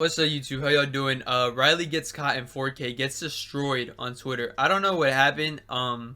What's up, YouTube? How y'all doing? Riley gets caught in 4K, gets destroyed on Twitter. I don't know what happened. I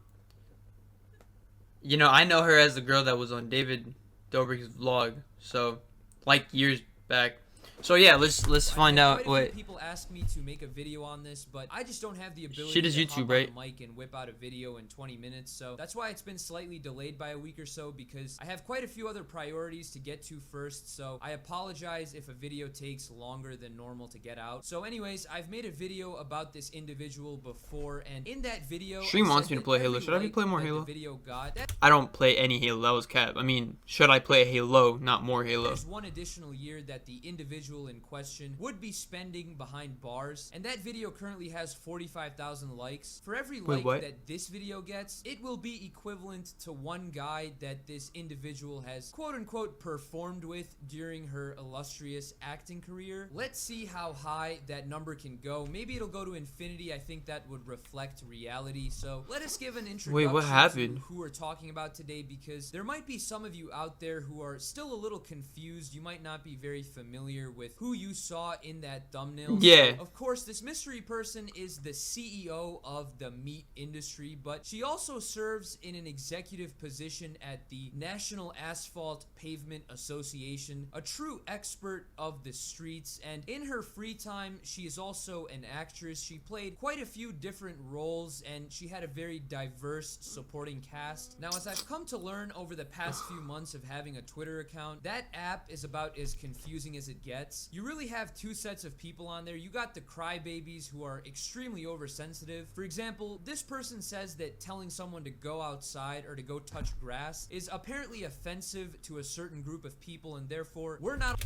know her as the girl that was on David Dobrik's vlog, so like years back. So yeah, let's find out Quite a few what people ask me to make a video on this, but I just don't have the ability she does to YouTube, hop right? on the mic and whip out a video in 20 minutes. So that's why it's been slightly delayed by a week or so, because I have quite a few other priorities to get to first. So I apologize if a video takes longer than normal to get out. So anyways, I've made a video about this individual before, and in that video, Stream wants me to play Halo. Should I be playing more Halo? Video got, I don't play any Halo. That was cap. I mean, should I play Halo, not more Halo? There's one additional year that the individual in question would be spending behind bars, and that video currently has 45,000 likes. For every like that this video gets, it will be equivalent to one guy that this individual has quote-unquote performed with during her illustrious acting career. Let's see how high that number can go. Maybe it'll go to infinity. I think that would reflect reality. So let us give an introduction. Wait, what happened? To who we're talking about today, because there might be some of you out there who are still a little confused. You might not be very familiar with who you saw in that thumbnail. Yeah. Of course, this mystery person is the CEO of the meat industry, but she also serves in an executive position at the National Asphalt Pavement Association, a true expert of the streets, and in her free time, she is also an actress. She played quite a few different roles, and she had a very diverse supporting cast. Now, as I've come to learn over the past few months of having a Twitter account, that app is about as confusing as it gets. You really have two sets of people on there. You got the crybabies who are extremely oversensitive. For example, this person says that telling someone to go outside or to go touch grass is apparently offensive to a certain group of people, and therefore we're not.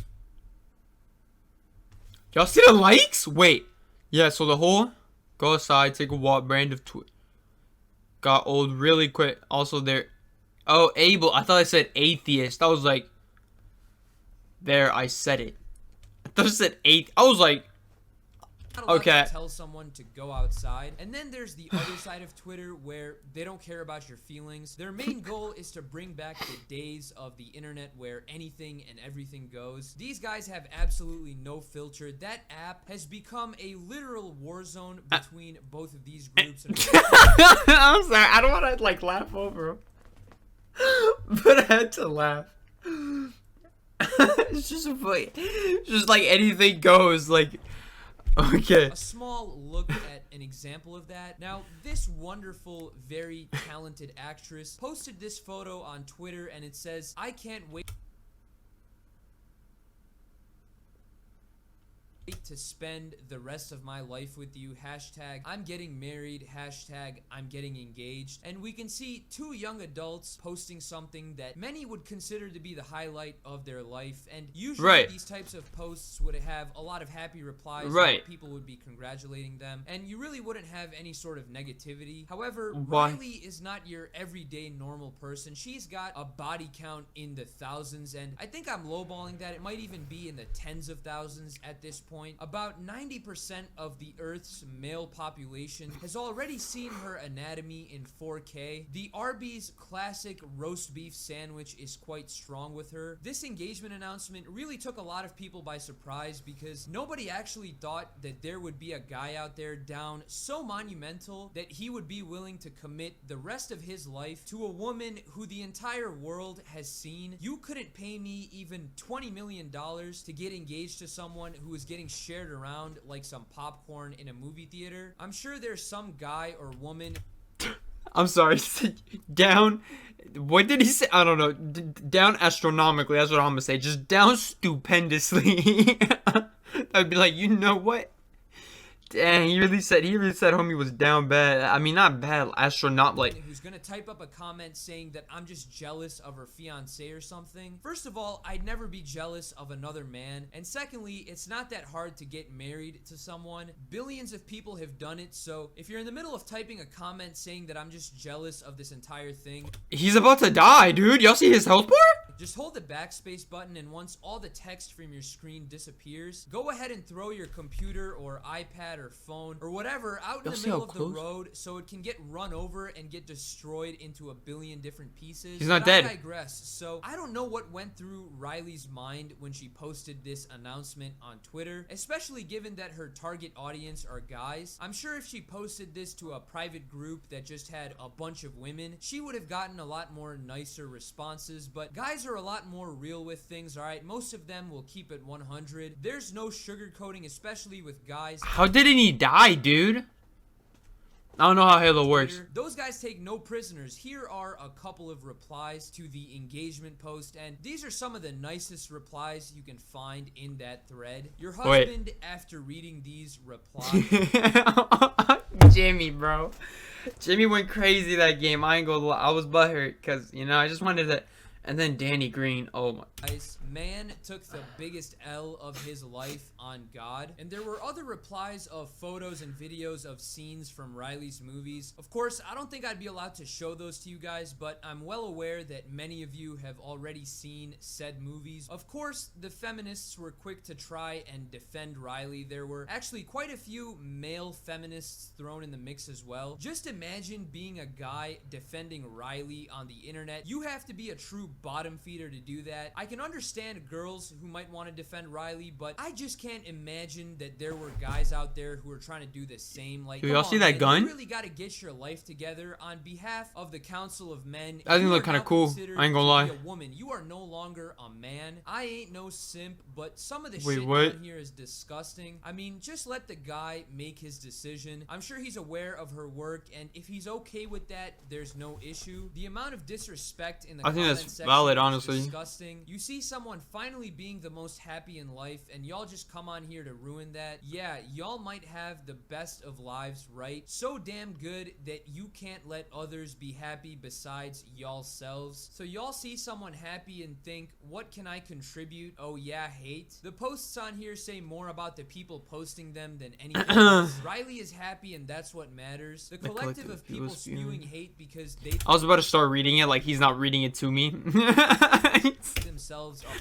Y'all see the likes? Wait. Yeah, so the whole go outside, take a walk, brand of tweet got old really quick. Also there. Oh, Abel. I thought I said atheist. I was like, there, I said it. I thought I said eight. I was like, okay. To tell someone to go outside. And then there's the other side of Twitter where they don't care about your feelings. Their main goal is to bring back the days of the internet where anything and everything goes. These guys have absolutely no filter. That app has become a literal war zone between both of these groups. I'm sorry, I don't want to like laugh over him, but I had to laugh. It's just funny. Just like anything goes, like. Okay. A small look at an example of that. Now, this wonderful, very talented actress posted this photo on Twitter, and it says, "I can't wait to spend the rest of my life with you. Hashtag I'm getting married. Hashtag I'm getting engaged." And we can see two young adults posting something that many would consider to be the highlight of their life. And usually these types of posts would have a lot of happy replies. People would be congratulating them, and you really wouldn't have any sort of negativity. However, Riley is not your everyday normal person. She's got a body count in the thousands, and I think I'm lowballing that. It might even be in the tens of thousands at this point. About 90% of the Earth's male population has already seen her anatomy in 4K. The Arby's classic roast beef sandwich is quite strong with her. This engagement announcement really took a lot of people by surprise, because nobody actually thought that there would be a guy out there down so monumental that he would be willing to commit the rest of his life to a woman who the entire world has seen. You couldn't pay me even $20 million to get engaged to someone who is getting shared around like some popcorn in a movie theater. I'm sure there's some guy or woman. I'm sorry. Down. What did he say? I don't know. Down astronomically. That's what I'm gonna say. Just down stupendously. I'd be like, you know what? Dang, he really said homie was down bad. I mean, not bad, astronaut like. Who's gonna type up a comment saying that I'm just jealous of her fiance or something? First of all, I'd never be jealous of another man. And secondly, it's not that hard to get married to someone. Billions of people have done it, so if you're in the middle of typing a comment saying that I'm just jealous of this entire thing. He's about to die, dude. Y'all see his health bar? Just hold the backspace button, and once all the text from your screen disappears, go ahead and throw your computer or iPad or phone or whatever out in the middle of the road so it can get run over and get destroyed into a billion different pieces. He's not dead. I digress. So I don't know what went through Riley's mind when she posted this announcement on Twitter, especially given that her target audience are guys. I'm sure if she posted this to a private group that just had a bunch of women, she would have gotten a lot more nicer responses, but guys are a lot more real with things, alright? Most of them will keep it 100. There's no sugarcoating, especially with guys. How didn't he die, dude? I don't know how Halo works. Those guys take no prisoners. Here are a couple of replies to the engagement post, and these are some of the nicest replies you can find in that thread. Your husband, after reading these replies... Jimmy, bro. Jimmy went crazy that game. I ain't gonna lie. I was butthurt because, you know, I just wanted to... And then Danny Green, oh my. Man took the biggest L of his life on God. And there were other replies of photos and videos of scenes from Riley's movies. Of course, I don't think I'd be allowed to show those to you guys, but I'm well aware that many of you have already seen said movies. Of course, the feminists were quick to try and defend Riley. There were actually quite a few male feminists thrown in the mix as well. Just imagine being a guy defending Riley on the internet. You have to be a true bottom feeder to do that. I can understand girls who might want to defend Riley, but I just can't imagine that there were guys out there who are trying to do the same. Like, do y'all see that gun? You really got to get your life together. On behalf of the Council of Men, I think look kind of cool. I ain't gonna lie. A woman, you are no longer a man. I ain't no simp, but some of the Wait, shit what? down here is disgusting. I mean, just let the guy make his decision. I'm sure he's aware of her work, and if he's okay with that, there's no issue. The amount of disrespect in the comment section valid, is honestly. disgusting. You see someone finally being the most happy in life, and y'all just come on here to ruin that. Yeah, y'all might have the best of lives, right? So damn good that you can't let others be happy besides y'all selves. So y'all see someone happy and think, what can I contribute? Oh yeah, hate. The posts on here say more about the people posting them than anything else. Riley is happy, and that's what matters. The collective of people spewing hate because they I was about to start reading it like he's not reading it to me. themselves are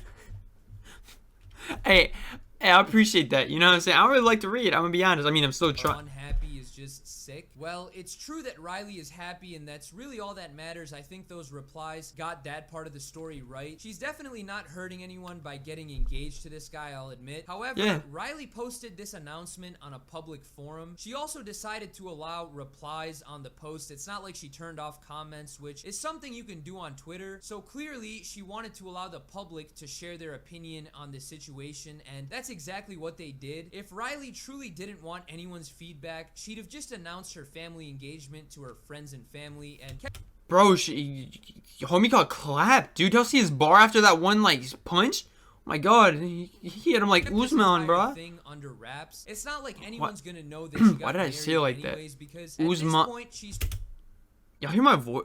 Hey, I appreciate that. You know what I'm saying? I don't really like to read. I'm gonna be honest. I mean, I'm still trying. Unhappy is just sick. Well, it's true that Riley is happy, and that's really all that matters. I think those replies got that part of the story right. She's definitely not hurting anyone by getting engaged to this guy, I'll admit. However, Riley posted this announcement on a public forum. She also decided to allow replies on the post. It's not like she turned off comments, which is something you can do on Twitter. So clearly, she wanted to allow the public to share their opinion on the situation, and that's exactly what they did. If Riley truly didn't want anyone's feedback, she'd have just announced her family engagement to her friends and family and kept. Bro, homie got clapped, dude. Y'all see his bar after that one like punch? Oh my god, he hit him like Usman, bro. Thing under wraps. It's not like anyone's gonna know that she got why did I say it like anyways, that? Because at this point she's. Y'all hear my voice?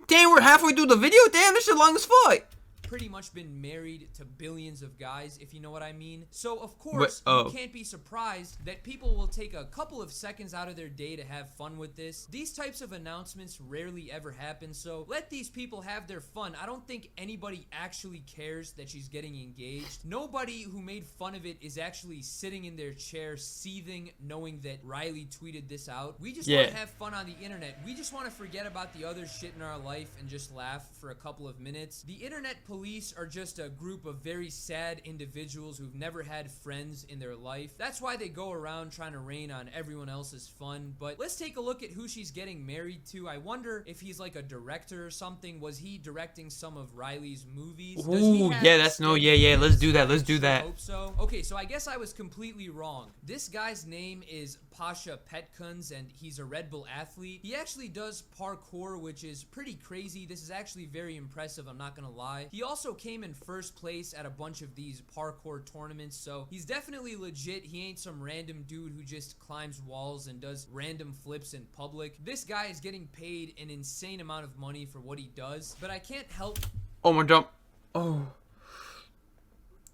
Damn, we're halfway through the video. Damn, this shit long as fuck. Pretty much been married to billions of guys, if you know what I mean. So of course you can't be surprised that people will take a couple of seconds out of their day to have fun with this. These types of announcements rarely ever happen, so let these people have their fun. I don't think anybody actually cares that she's getting engaged. Nobody who made fun of it is actually sitting in their chair seething knowing that Riley tweeted this out. We just want to have fun on the internet. We just want to forget about the other shit in our life and just laugh for a couple of minutes. The internet police are just a group of very sad individuals who've never had friends in their life. That's why they go around trying to rain on everyone else's fun. But let's take a look at who she's getting married to. I wonder if he's like a director or something. Was he directing some of Riley's movies? Ooh, yeah, that's let's do that. Let's do that. I hope so. Okay, so I guess I was completely wrong. This guy's name is Pasha Petkuns, and he's a Red Bull athlete. He actually does parkour, which is pretty crazy. This is actually very impressive, I'm not gonna lie. He also came in first place at a bunch of these parkour tournaments, so he's definitely legit. He ain't some random dude who just climbs walls and does random flips in public. This guy is getting paid an insane amount of money for what he does, but I can't help. Oh my jump. Oh.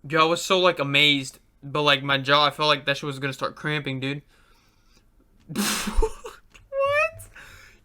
Yo, I was so like amazed, but like my jaw, I felt like that shit was gonna start cramping, dude. What?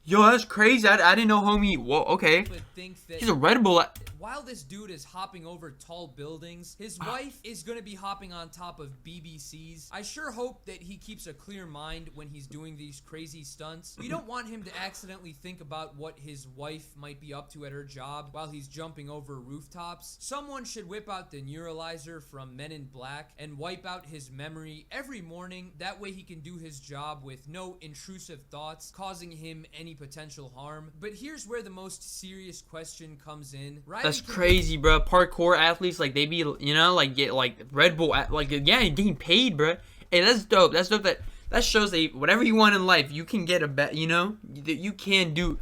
Yo, that's crazy. I didn't know homie. Whoa, okay. He's a Red Bull. while this dude is hopping over tall buildings, his wife is gonna be hopping on top of BBCs. I sure hope that he keeps a clear mind when he's doing these crazy stunts. We don't want him to accidentally think about what his wife might be up to at her job while he's jumping over rooftops. Someone should whip out the neuralizer from Men in Black and wipe out his memory every morning. That way he can do his job with no intrusive thoughts causing him any potential harm. But here's where the most serious question comes in. Riley That's crazy, bro. Parkour athletes, like, they be, you know, like, get, like, Red Bull, like, yeah, getting paid, bro. Hey, that's dope. That's dope. That shows that whatever you want in life, you can get a bet, you know? You can do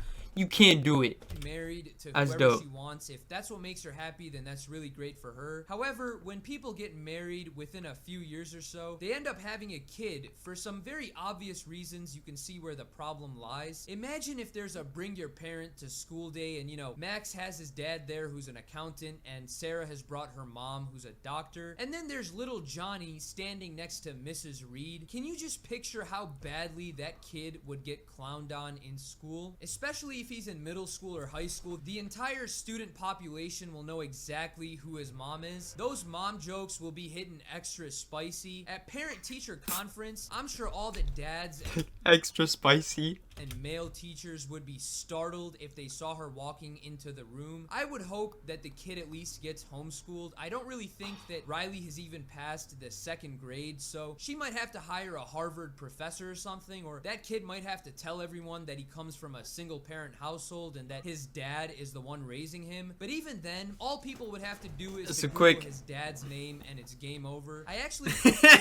it. Married to That's whoever dope. she wants. If that's what makes her happy, then that's really great for her. However, when people get married within a few years or so, they end up having a kid for some very obvious reasons. You can see where the problem lies. Imagine if there's a bring your parent to school day and, you know, Max has his dad there who's an accountant and Sarah has brought her mom who's a doctor, and then there's little Johnny standing next to Mrs. Reed. Can you just picture how badly that kid would get clowned on in school? Especially if he's in middle school or high school, the entire student population will know exactly who his mom is. Those mom jokes will be hitting extra spicy. At parent-teacher conference, I'm sure all the dads Extra spicy. and male teachers would be startled if they saw her walking into the room. I would hope that the kid at least gets homeschooled. I don't really think that Riley has even passed the 2nd grade, so she might have to hire a Harvard professor or something, or that kid might have to tell everyone that he comes from a single-parent household and that his dad is the one raising him. But even then, all people would have to do is Just to a Google quick- his dad's name and it's game over. I actually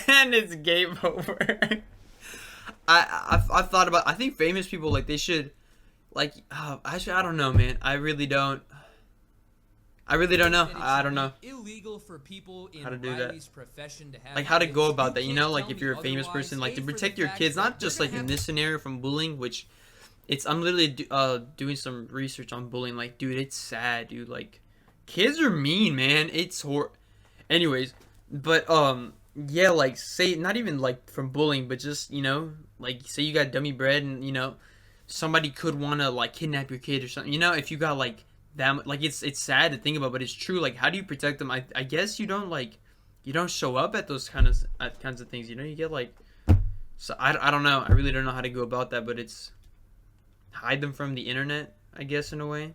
And it's game over. I've thought about, I think famous people, like, they should, like, actually, I don't know, man. I really don't know. that it's I don't know. illegal for people in How to do that. Riley's profession to have Like, how to kids. go about that, you can't know? Like, tell if you're me a famous otherwise, person, like, A, to for the protect your fact kids, that not they're just, gonna like, in have this scenario from bullying, which, I'm literally doing some research on bullying. Like, dude, it's sad, dude. Like, kids are mean, man. It's anyways, but, yeah, like, say, not even, like, from bullying, but just, you know, like, say you got dummy bread and, you know, somebody could want to, like, kidnap your kid or something, you know, if you got, like, that, like, it's sad to think about, but it's true. Like, how do you protect them? I guess you don't, like, you don't show up at those kinds of things, you know, you get, like, so, I don't know, I really don't know how to go about that, but it's, hide them from the internet, I guess, in a way.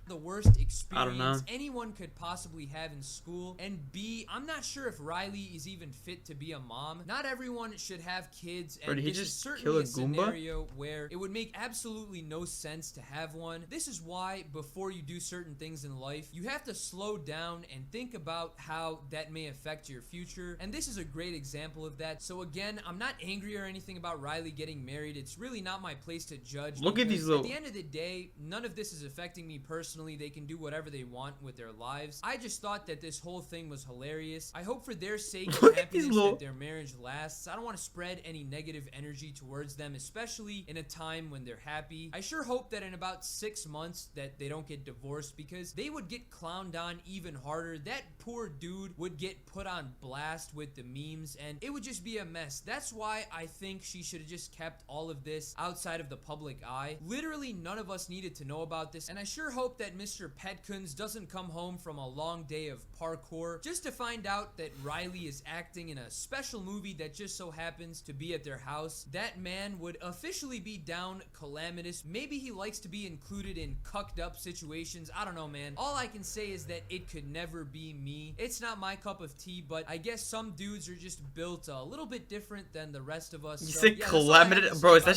the worst I don't know. experience anyone could possibly have in school, and B, I'm not sure if Riley is even fit to be a mom. Not everyone should have kids, Bro, and did he this is just certainly kill a a Goomba? scenario where it would make absolutely no sense to have one. This is why before you do certain things in life, you have to slow down and think about how that may affect your future, and this is a great example of that. So again, I'm not angry or anything about Riley getting married. It's really not my place to judge. Look at because these little- At the end of the day, none of this is affecting me personally. They can do whatever they want with their lives. I just thought that this whole thing was hilarious. I hope for their sake and Look at these happiness little- that their marriage lasts. I don't want to spread any negative energy towards them, especially in a time when they're happy. I sure hope that in about 6 months that they don't get divorced, because they would get clowned on even harder. That poor dude would get put on blast with the memes, and it would just be a mess. That's why I think she should have just kept all of this outside of the public eye. Literally none of us needed to know about this, and I sure hope that Mr. Petkins doesn't come home from a long day of parkour just to find out that Riley is acting in a special movie that just so happens to be at their house. That man would officially be down calamitous. Maybe he likes to be included in cucked up situations. I don't know, man. All I can say is that it could never be me. It's not my cup of tea, but I guess some dudes are just built a little bit different than the rest of us. You So, said yeah, that's all I have to calamitous, say bro, is about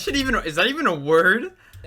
that even a word?